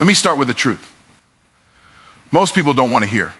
Let me start with the truth. Most people don't want to hear.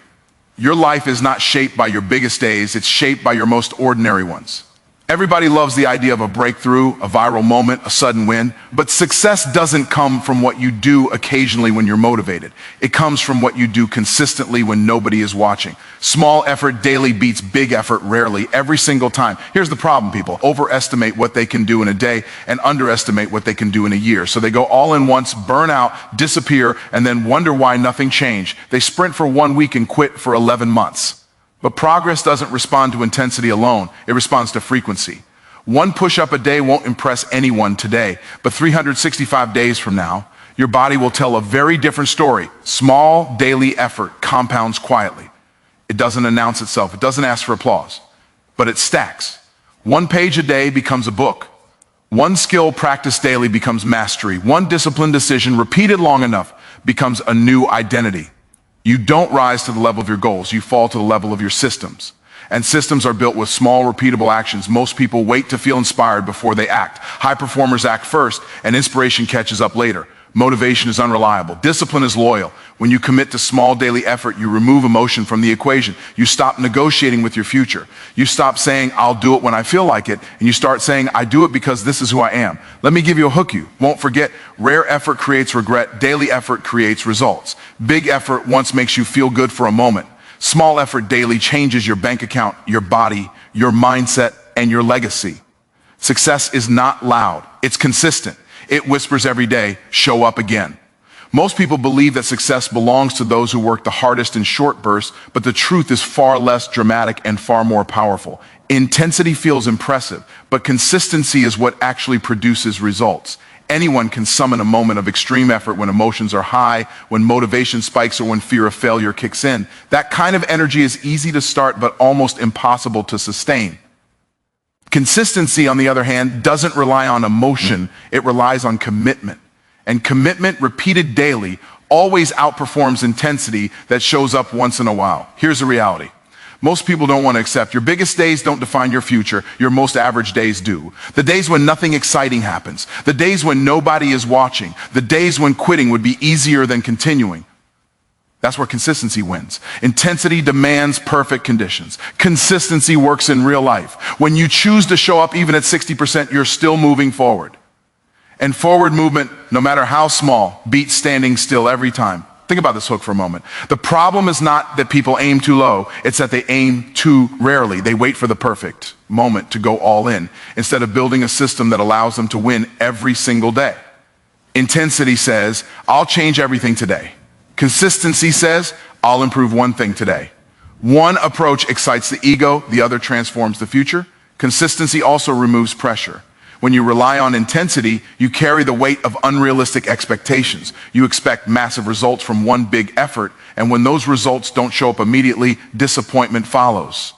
Your life is not shaped by your biggest days, it's shaped by your most ordinary ones. Everybody loves the idea of a breakthrough, a viral moment, a sudden win, but success doesn't come from what you do occasionally when you're motivated. It comes from what you do consistently when nobody is watching. Small effort daily beats big effort rarely, every single time. Here's the problem, people. Overestimate what they can do in a day and underestimate what they can do in a year. So they go all in once, burn out, disappear, and then wonder why nothing changed. They sprint for 1 week and quit for 11 months. But progress doesn't respond to intensity alone, it responds to frequency. One push-up a day won't impress anyone today, but 365 days from now, your body will tell a very different story. Small daily effort compounds quietly. It doesn't announce itself, it doesn't ask for applause, but it stacks. 1 page a day becomes a book. 1 skill practiced daily becomes mastery. 1 disciplined decision repeated long enough becomes a new identity. You don't rise to the level of your goals, you fall to the level of your systems. And systems are built with small, repeatable actions. Most people wait to feel inspired before they act. High performers act first, and inspiration catches up later. Motivation is unreliable. Discipline is loyal. When you commit to small daily effort, you remove emotion from the equation. You stop negotiating with your future. You stop saying, I'll do it when I feel like it, and you start saying, I do it because this is who I am. Let me give you a hook you won't forget. Rare effort creates regret. Daily effort creates results. Big effort once makes you feel good for a moment. Small effort daily changes your bank account, your body, your mindset, and your legacy. Success is not loud. It's consistent. It whispers every day, show up again. Most people believe that success belongs to those who work the hardest in short bursts, but the truth is far less dramatic and far more powerful. Intensity feels impressive, but consistency is what actually produces results. Anyone can summon a moment of extreme effort when emotions are high, when motivation spikes, or when fear of failure kicks in. That kind of energy is easy to start, but almost impossible to sustain. Consistency, on the other hand, doesn't rely on emotion, it relies on commitment. And commitment, repeated daily, always outperforms intensity that shows up once in a while. Here's the reality. Most people don't want to accept your biggest days don't define your future, your most average days do. The days when nothing exciting happens, the days when nobody is watching, the days when quitting would be easier than continuing. That's where consistency wins. Intensity demands perfect conditions. Consistency works in real life. When you choose to show up even at 60%, you're still moving forward. And forward movement, no matter how small, beats standing still every time. Think about this hook for a moment. The problem is not that people aim too low, it's that they aim too rarely. They wait for the perfect moment to go all in, instead of building a system that allows them to win every single day. Intensity says, I'll change everything today. Consistency says, I'll improve 1 thing today. One approach excites the ego, the other transforms the future. Consistency also removes pressure. When you rely on intensity, you carry the weight of unrealistic expectations. You expect massive results from 1 big effort, and when those results don't show up immediately, disappointment follows.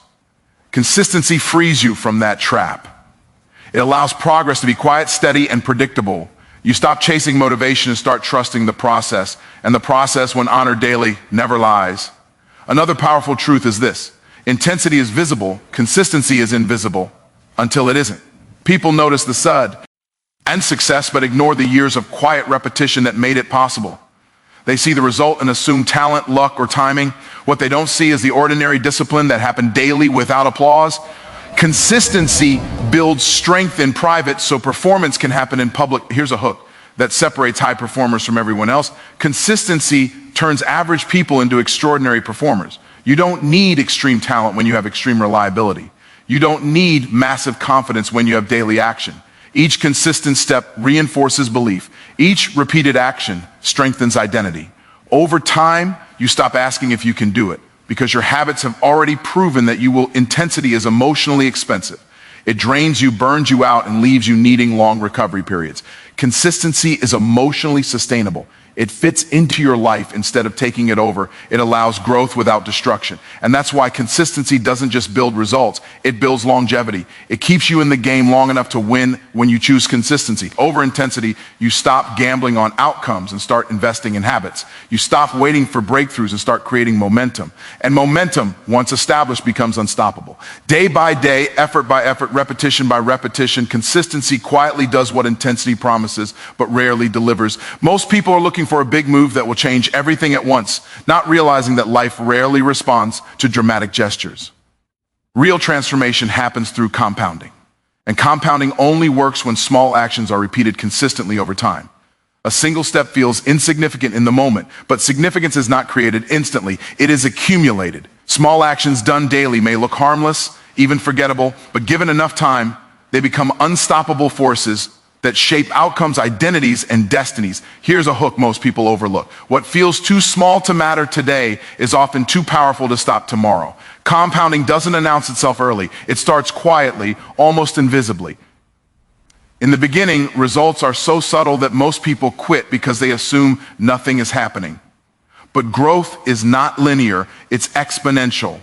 Consistency frees you from that trap. It allows progress to be quiet, steady, and predictable. You stop chasing motivation and start trusting the process. And the process, when honored daily, never lies. Another powerful truth is this. Intensity is visible, consistency is invisible until it isn't. People notice the SUD and success, but ignore the years of quiet repetition that made it possible. They see the result and assume talent, luck, or timing. What they don't see is the ordinary discipline that happened daily without applause. Consistency builds strength in private so performance can happen in public. Here's a hook that separates high performers from everyone else. Consistency turns average people into extraordinary performers. You don't need extreme talent when you have extreme reliability. You don't need massive confidence when you have daily action. Each consistent step reinforces belief. Each repeated action strengthens identity. Over time, you stop asking if you can do it, because your habits have already proven that intensity is emotionally expensive. It drains you, burns you out, and leaves you needing long recovery periods. Consistency is emotionally sustainable. It fits into your life instead of taking it over. It allows growth without destruction. And that's why consistency doesn't just build results, it builds longevity. It keeps you in the game long enough to win when you choose consistency. Over intensity, you stop gambling on outcomes and start investing in habits. You stop waiting for breakthroughs and start creating momentum. And momentum, once established, becomes unstoppable. Day by day, effort by effort, repetition by repetition, consistency quietly does what intensity promises, but rarely delivers. Most people are looking for a big move that will change everything at once, not realizing that life rarely responds to dramatic gestures. Real transformation happens through compounding. And compounding only works when small actions are repeated consistently over time. A single step feels insignificant in the moment, but significance is not created instantly. It is accumulated. Small actions done daily may look harmless, even forgettable, but given enough time, they become unstoppable forces that shape outcomes, identities, and destinies. Here's a hook most people overlook. What feels too small to matter today is often too powerful to stop tomorrow. Compounding doesn't announce itself early. It starts quietly, almost invisibly. In the beginning, results are so subtle that most people quit because they assume nothing is happening. But growth is not linear, it's exponential.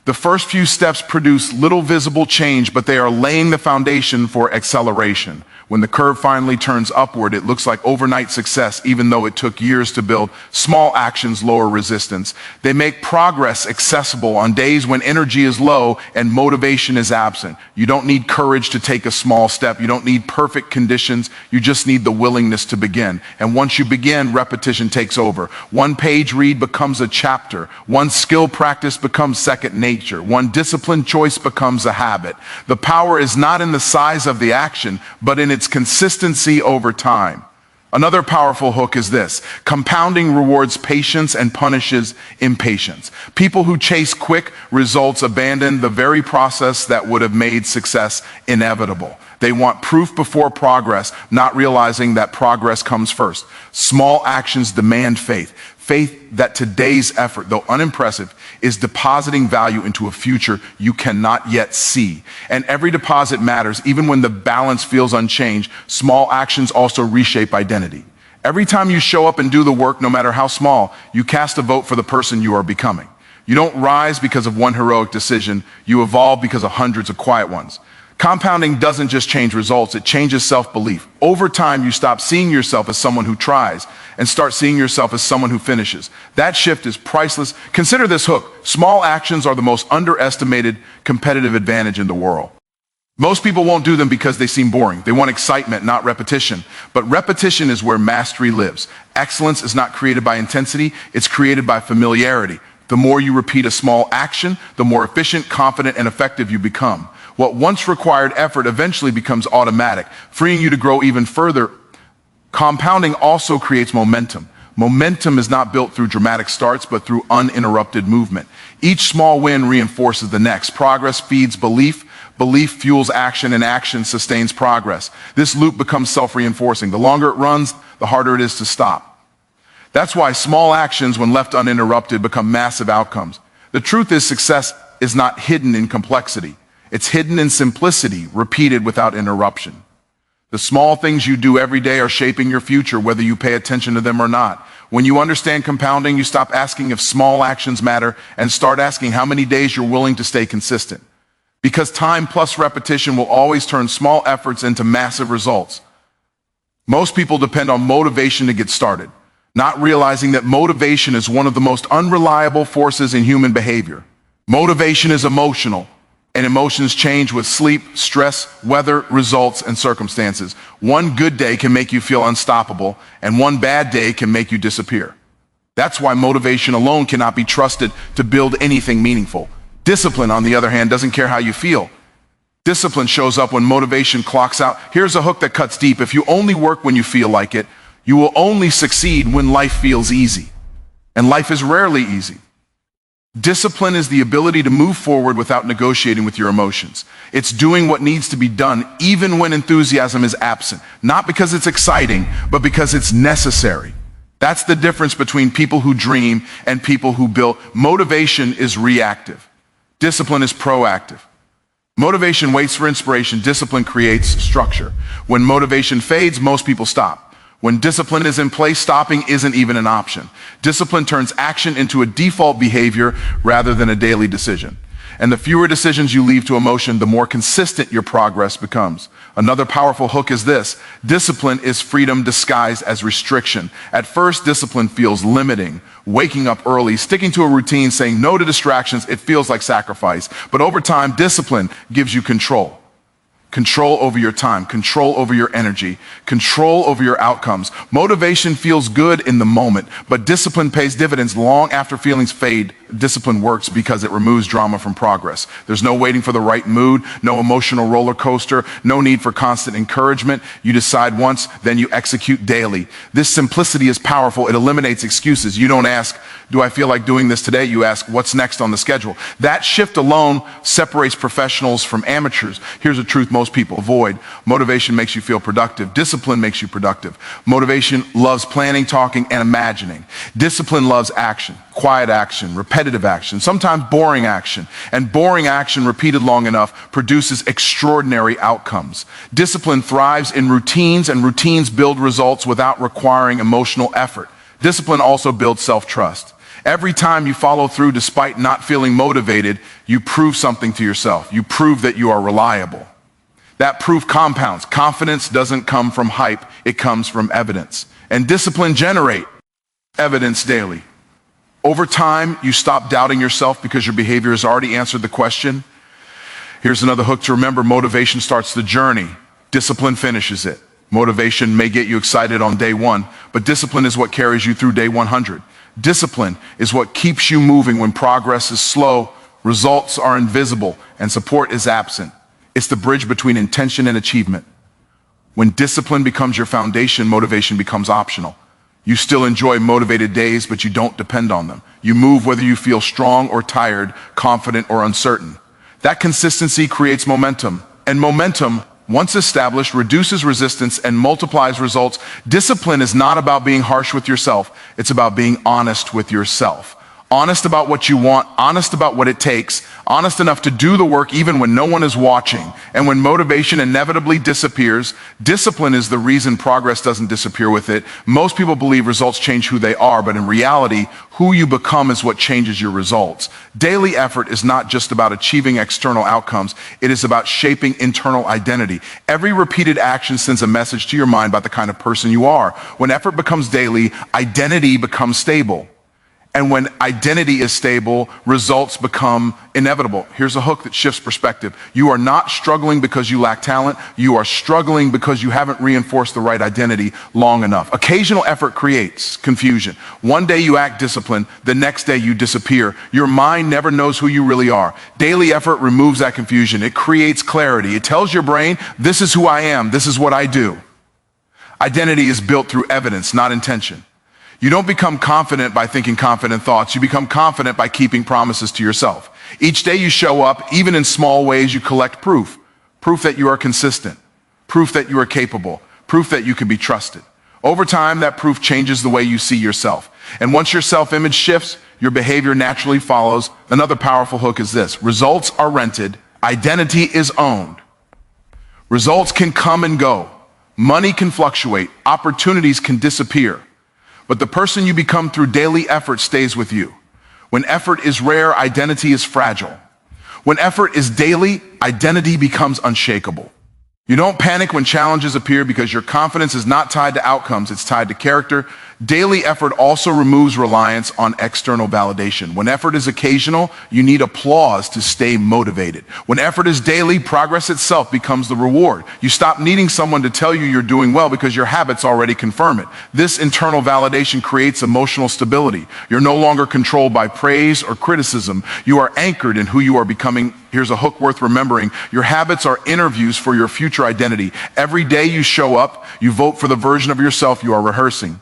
The first few steps produce little visible change, but they are laying the foundation for acceleration. When the curve finally turns upward, it looks like overnight success, even though it took years to build. Small actions lower resistance. They make progress accessible on days when energy is low and motivation is absent. You don't need courage to take a small step. You don't need perfect conditions. You just need the willingness to begin. And once you begin, repetition takes over. One page read becomes a chapter. One skill practice becomes second nature. One disciplined choice becomes a habit. The power is not in the size of the action, but in its consistency over time. Another powerful hook is this: compounding rewards patience and punishes impatience. People who chase quick results abandon the very process that would have made success inevitable. They want proof before progress, not realizing that progress comes first. Small actions demand faith. Faith that today's effort, though unimpressive, is depositing value into a future you cannot yet see. And every deposit matters, even when the balance feels unchanged. Small actions also reshape identity. Every time you show up and do the work, no matter how small, you cast a vote for the person you are becoming. You don't rise because of one heroic decision, you evolve because of hundreds of quiet ones. Compounding doesn't just change results, it changes self-belief. Over time, you stop seeing yourself as someone who tries and start seeing yourself as someone who finishes. That shift is priceless. Consider this hook: small actions are the most underestimated competitive advantage in the world. Most people won't do them because they seem boring. They want excitement, not repetition. But repetition is where mastery lives. Excellence is not created by intensity, it's created by familiarity. The more you repeat a small action, the more efficient, confident, and effective you become. What once required effort eventually becomes automatic, freeing you to grow even further. Compounding also creates momentum. Momentum is not built through dramatic starts, but through uninterrupted movement. Each small win reinforces the next. Progress feeds belief. Belief fuels action, and action sustains progress. This loop becomes self-reinforcing. The longer it runs, the harder it is to stop. That's why small actions, when left uninterrupted, become massive outcomes. The truth is, success is not hidden in complexity. It's hidden in simplicity, repeated without interruption. The small things you do every day are shaping your future, whether you pay attention to them or not. When you understand compounding, you stop asking if small actions matter and start asking how many days you're willing to stay consistent. Because time plus repetition will always turn small efforts into massive results. Most people depend on motivation to get started, not realizing that motivation is one of the most unreliable forces in human behavior. Motivation is emotional, and emotions change with sleep, stress, weather, results, and circumstances. One good day can make you feel unstoppable, and one bad day can make you disappear. That's why motivation alone cannot be trusted to build anything meaningful. Discipline, on the other hand, doesn't care how you feel. Discipline shows up when motivation clocks out. Here's a hook that cuts deep. If you only work when you feel like it, you will only succeed when life feels easy. And life is rarely easy. Discipline is the ability to move forward without negotiating with your emotions. It's doing what needs to be done even when enthusiasm is absent. Not because it's exciting, but because it's necessary. That's the difference between people who dream and people who build. Motivation is reactive. Discipline is proactive. Motivation waits for inspiration. Discipline creates structure. When motivation fades, most people stop. When discipline is in place, stopping isn't even an option. Discipline turns action into a default behavior rather than a daily decision. And the fewer decisions you leave to emotion, the more consistent your progress becomes. Another powerful hook is this: discipline is freedom disguised as restriction. At first, discipline feels limiting. Waking up early, sticking to a routine, saying no to distractions, it feels like sacrifice. But over time, discipline gives you control. Control over your time, control over your energy, control over your outcomes. Motivation feels good in the moment, but discipline pays dividends long after feelings fade. Discipline works because it removes drama from progress. There's no waiting for the right mood, no emotional roller coaster, no need for constant encouragement. You decide once, then you execute daily. This simplicity is powerful. It eliminates excuses. You don't ask, do I feel like doing this today? You ask, what's next on the schedule? That shift alone separates professionals from amateurs. Here's a truth most people avoid. Motivation makes you feel productive. Discipline makes you productive. Motivation loves planning, talking, and imagining. Discipline loves action, quiet action, repetitive action, sometimes boring action. And boring action repeated long enough produces extraordinary outcomes. Discipline thrives in routines, and routines build results without requiring emotional effort. Discipline also builds self-trust. Every time you follow through despite not feeling motivated, you prove something to yourself. You prove that you are reliable. That proof compounds. Confidence doesn't come from hype, it comes from evidence. And discipline generates evidence daily. Over time, you stop doubting yourself because your behavior has already answered the question. Here's another hook to remember. Motivation starts the journey. Discipline finishes it. Motivation may get you excited on day one, but discipline is what carries you through day 100. Discipline is what keeps you moving when progress is slow, results are invisible, and support is absent. It's the bridge between intention and achievement. When discipline becomes your foundation, motivation becomes optional. You still enjoy motivated days, but you don't depend on them. You move whether you feel strong or tired, confident or uncertain. That consistency creates momentum, and momentum, once established, reduces resistance and multiplies results. Discipline is not about being harsh with yourself. It's about being honest with yourself. Honest about what you want, honest about what it takes, honest enough to do the work even when no one is watching. And when motivation inevitably disappears, discipline is the reason progress doesn't disappear with it. Most people believe results change who they are, but in reality, who you become is what changes your results. Daily effort is not just about achieving external outcomes, it is about shaping internal identity. Every repeated action sends a message to your mind about the kind of person you are. When effort becomes daily, identity becomes stable. And when identity is stable, results become inevitable. Here's a hook that shifts perspective. You are not struggling because you lack talent. You are struggling because you haven't reinforced the right identity long enough. Occasional effort creates confusion. One day you act disciplined, the next day you disappear. Your mind never knows who you really are. Daily effort removes that confusion. It creates clarity. It tells your brain, this is who I am. This is what I do. Identity is built through evidence, not intention. You don't become confident by thinking confident thoughts. You become confident by keeping promises to yourself. Each day you show up, even in small ways, you collect proof. Proof that you are consistent. Proof that you are capable. Proof that you can be trusted. Over time, that proof changes the way you see yourself. And once your self-image shifts, your behavior naturally follows. Another powerful hook is this. Results are rented. Identity is owned. Results can come and go. Money can fluctuate. Opportunities can disappear. But the person you become through daily effort stays with you. When effort is rare, identity is fragile. When effort is daily, identity becomes unshakable. You don't panic when challenges appear because your confidence is not tied to outcomes, it's tied to character. Daily effort also removes reliance on external validation. When effort is occasional, you need applause to stay motivated. When effort is daily, progress itself becomes the reward. You stop needing someone to tell you you're doing well because your habits already confirm it. This internal validation creates emotional stability. You're no longer controlled by praise or criticism. You are anchored in who you are becoming. Here's a hook worth remembering. Your habits are interviews for your future identity. Every day you show up, you vote for the version of yourself you are rehearsing.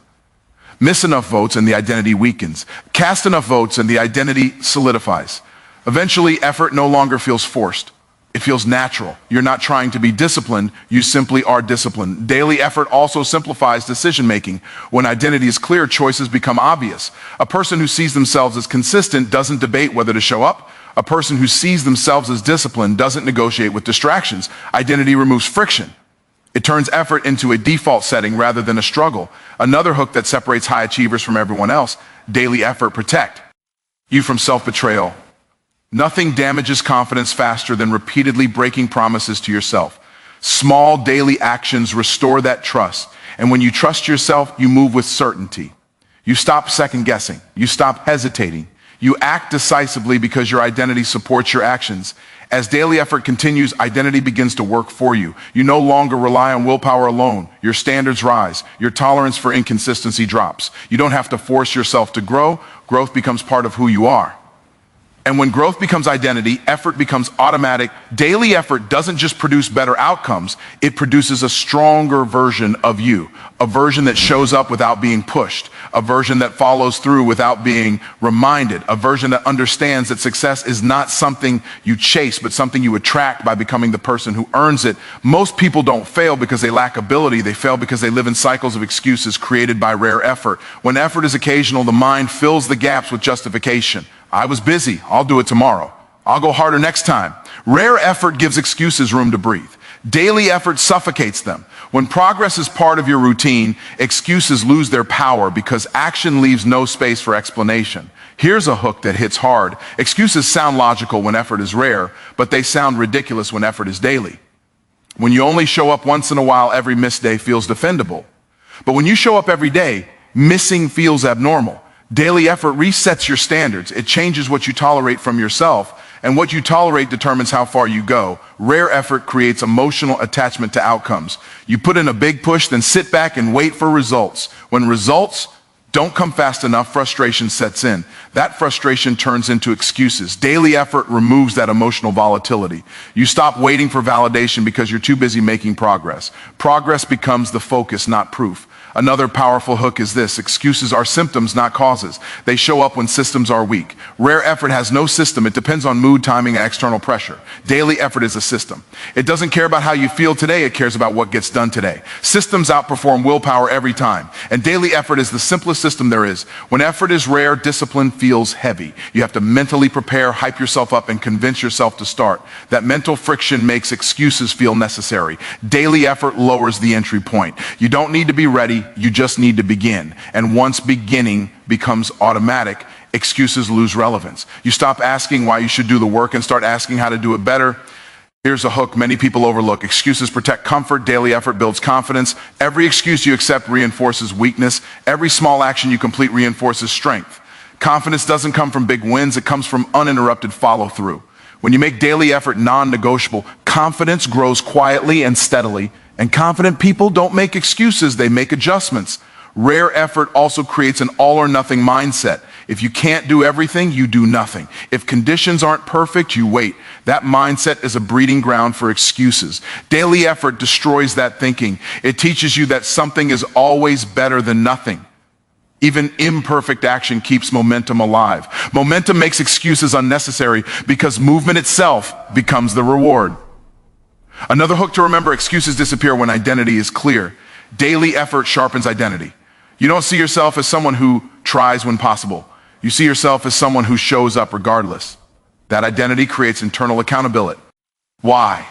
Miss enough votes and the identity weakens. Cast enough votes and the identity solidifies. Eventually, effort no longer feels forced. It feels natural. You're not trying to be disciplined, you simply are disciplined. Daily effort also simplifies decision-making. When identity is clear, choices become obvious. A person who sees themselves as consistent doesn't debate whether to show up. A person who sees themselves as disciplined doesn't negotiate with distractions. Identity removes friction. It turns effort into a default setting rather than a struggle. Another hook that separates high achievers from everyone else, daily effort protect you from self-betrayal. Nothing damages confidence faster than repeatedly breaking promises to yourself. Small daily actions restore that trust. And when you trust yourself, you move with certainty. You stop second guessing. You stop hesitating. You act decisively because your identity supports your actions. As daily effort continues, identity begins to work for you. You no longer rely on willpower alone. Your standards rise. Your tolerance for inconsistency drops. You don't have to force yourself to grow. Growth becomes part of who you are. And when growth becomes identity, effort becomes automatic. Daily effort doesn't just produce better outcomes, it produces a stronger version of you, a version that shows up without being pushed, a version that follows through without being reminded, a version that understands that success is not something you chase, but something you attract by becoming the person who earns it. Most people don't fail because they lack ability. They fail because they live in cycles of excuses created by rare effort. When effort is occasional, the mind fills the gaps with justification. I was busy. I'll do it tomorrow. I'll go harder next time. Rare effort gives excuses room to breathe. Daily effort suffocates them. When progress is part of your routine, excuses lose their power because action leaves no space for explanation. Here's a hook that hits hard. Excuses sound logical when effort is rare, but they sound ridiculous when effort is daily. When you only show up once in a while, every missed day feels defendable. But when you show up every day, missing feels abnormal. Daily effort resets your standards. It changes what you tolerate from yourself, and what you tolerate determines how far you go. Rare effort creates emotional attachment to outcomes. You put in a big push, then sit back and wait for results. When results don't come fast enough, frustration sets in. That frustration turns into excuses. Daily effort removes that emotional volatility. You stop waiting for validation because you're too busy making progress. Progress becomes the focus, not proof. Another powerful hook is this: excuses are symptoms, not causes. They show up when systems are weak. Rare effort has no system. It depends on mood, timing, and external pressure. Daily effort is a system. It doesn't care about how you feel today. It cares about what gets done today. Systems outperform willpower every time. And daily effort is the simplest system there is. When effort is rare, discipline feels heavy. You have to mentally prepare, hype yourself up, and convince yourself to start. That mental friction makes excuses feel necessary. Daily effort lowers the entry point. You don't need to be ready. You just need to begin. And once beginning becomes automatic, excuses lose relevance. You stop asking why you should do the work and start asking how to do it better. Here's a hook many people overlook. Excuses protect comfort. Daily effort builds confidence. Every excuse you accept reinforces weakness. Every small action you complete reinforces strength. Confidence doesn't come from big wins. It comes from uninterrupted follow-through. When you make daily effort non-negotiable, confidence grows quietly and steadily. And confident people don't make excuses, they make adjustments. Rare effort also creates an all-or-nothing mindset. If you can't do everything, you do nothing. If conditions aren't perfect, you wait. That mindset is a breeding ground for excuses. Daily effort destroys that thinking. It teaches you that something is always better than nothing. Even imperfect action keeps momentum alive. Momentum makes excuses unnecessary because movement itself becomes the reward. Another hook to remember: excuses disappear when identity is clear. Daily effort sharpens identity. You don't see yourself as someone who tries when possible. You see yourself as someone who shows up regardless. That identity creates internal accountability. Why?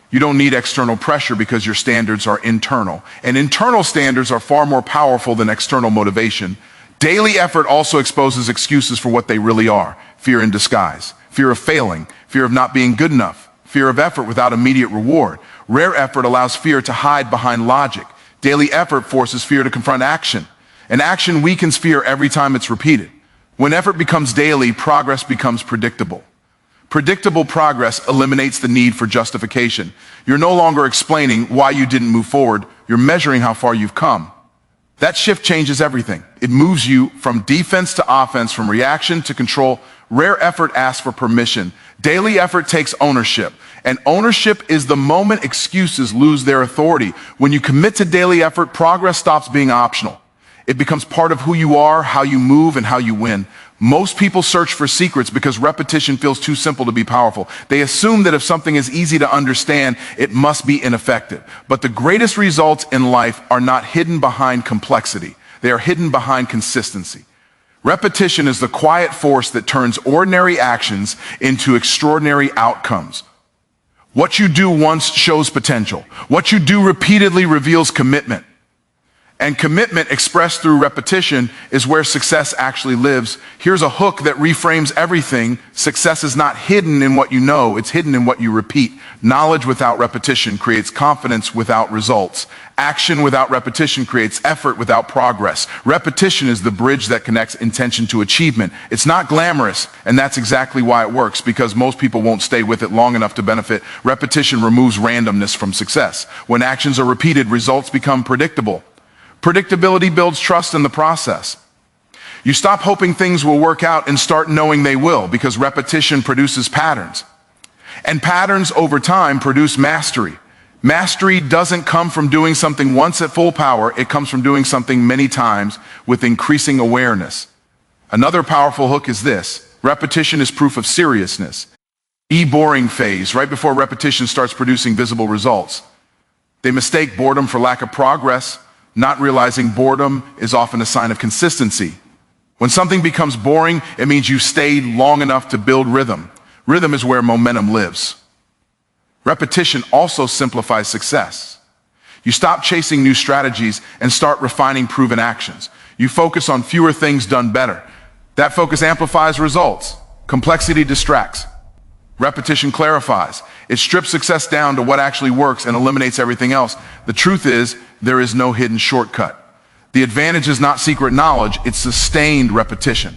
You don't need external pressure because your standards are internal. And internal standards are far more powerful than external motivation. Daily effort also exposes excuses for what they really are: fear in disguise, fear of failing, fear of not being good enough, fear of effort without immediate reward. Rare effort allows fear to hide behind logic. Daily effort forces fear to confront action. And action weakens fear every time it's repeated. When effort becomes daily, progress becomes predictable. Predictable progress eliminates the need for justification. You're no longer explaining why you didn't move forward. You're measuring how far you've come. That shift changes everything. It moves you from defense to offense, from reaction to control. Rare effort asks for permission. Daily effort takes ownership. And ownership is the moment excuses lose their authority. When you commit to daily effort, progress stops being optional. It becomes part of who you are, how you move, and how you win. Most people search for secrets because repetition feels too simple to be powerful. They assume that if something is easy to understand, it must be ineffective. But the greatest results in life are not hidden behind complexity. They are hidden behind consistency. Repetition is the quiet force that turns ordinary actions into extraordinary outcomes. What you do once shows potential. What you do repeatedly reveals commitment. And commitment expressed through repetition is where success actually lives. Here's a hook that reframes everything. Success is not hidden in what you know, it's hidden in what you repeat. Knowledge without repetition creates confidence without results. Action without repetition creates effort without progress. Repetition is the bridge that connects intention to achievement. It's not glamorous, and that's exactly why it works, because most people won't stay with it long enough to benefit. Repetition removes randomness from success. When actions are repeated, results become predictable. Predictability builds trust in the process. You stop hoping things will work out and start knowing they will, because repetition produces patterns. And patterns over time produce mastery. Mastery doesn't come from doing something once at full power, it comes from doing something many times with increasing awareness. Another powerful hook is this: repetition is proof of seriousness. Boring phase, right before repetition starts producing visible results. They mistake boredom for lack of progress, not realizing boredom is often a sign of consistency. When something becomes boring, it means you stayed long enough to build rhythm. Rhythm is where momentum lives. Repetition also simplifies success. You stop chasing new strategies and start refining proven actions. You focus on fewer things done better. That focus amplifies results. Complexity distracts. Repetition clarifies. It strips success down to what actually works and eliminates everything else. The truth is, there is no hidden shortcut. The advantage is not secret knowledge, it's sustained repetition.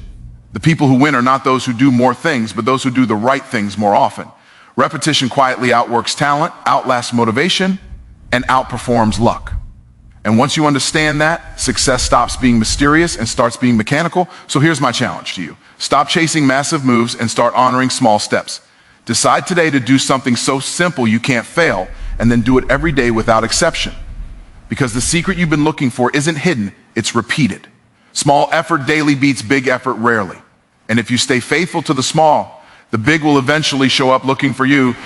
The people who win are not those who do more things, but those who do the right things more often. Repetition quietly outworks talent, outlasts motivation, and outperforms luck. And once you understand that, success stops being mysterious and starts being mechanical. So here's my challenge to you. Stop chasing massive moves and start honoring small steps. Decide today to do something so simple you can't fail, and then do it every day without exception. Because the secret you've been looking for isn't hidden, it's repeated. Small effort daily beats big effort rarely. And if you stay faithful to the small, the big will eventually show up looking for you.